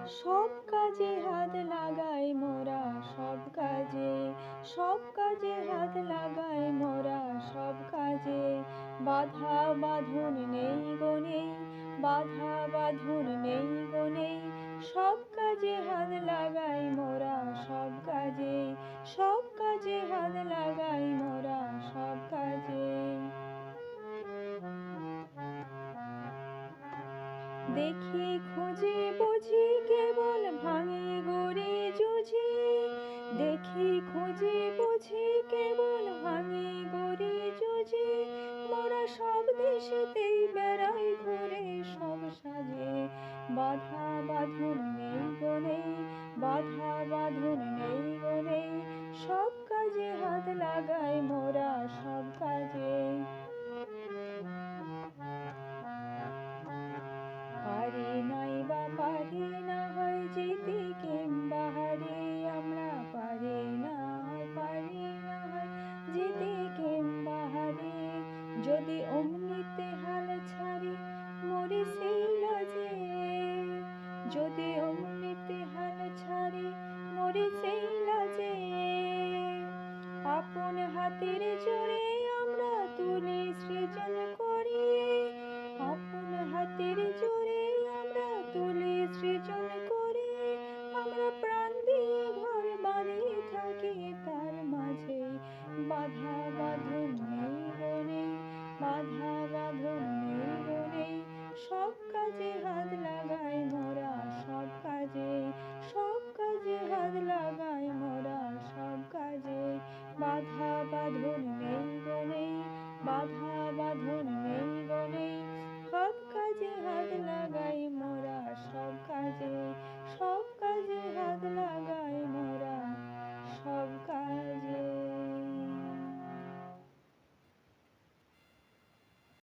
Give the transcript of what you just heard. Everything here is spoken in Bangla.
সব কাজে হাত লাগাই মোরা, সব কাজে, সব কাজে হাত লাগাই মোরা, সব কাজে। বাধা বাঁধন নেই গো নেই, বাধা বাঁধন নেই গো নেই, সব কাজে হাত লাগাই মোরা, সব কাজে, সব কাজে হাত লাগাই মোরা, সব কাজে। দেখি খুঁজে বুঝি কেবল ভাঙে গড়ে জুঝি, দেখি খুঁজে বুঝি কেবল ভাঙে গড়ে জুঝি। মোরা সব দেশেতেই বেড়াই ঘুরে সব সাজে, বাধা বাঁধন নেই গো নেই, বাধা বাঁধন নেই গো নেই, সব কাজে হাত লাগাই মোরা, সব কাজে। পারি নাই বা পারি না হয় যেতে কিংবা হারে, আমরা পারি না হয় যেতে কিংবা হারে। যদি অমনিতে হাল ছাড়ি মরি সেই লাজে, যদি অমনিতে হাল ছাড়ি মরি সেই লাজে। আপন হাতের জোরে আমরা তুলি সৃজন করি, আপন হাতের জোরে আমরা তুলি সৃজন করি। আমরা প্রাণ দিয়ে ঘর বাঁধি থাকি তার মাঝে, বাধা বাঁধন নেই গো নেই, বাধা বাঁধন নেই গো নেই, সব কাজে হাত লাগাই মোরা, সব কাজে, সব কাজে হাত লাগাই মোরা, সব কাজে। বাধা বাঁধন নেই গো নেই, বাধা বাঁধন নেই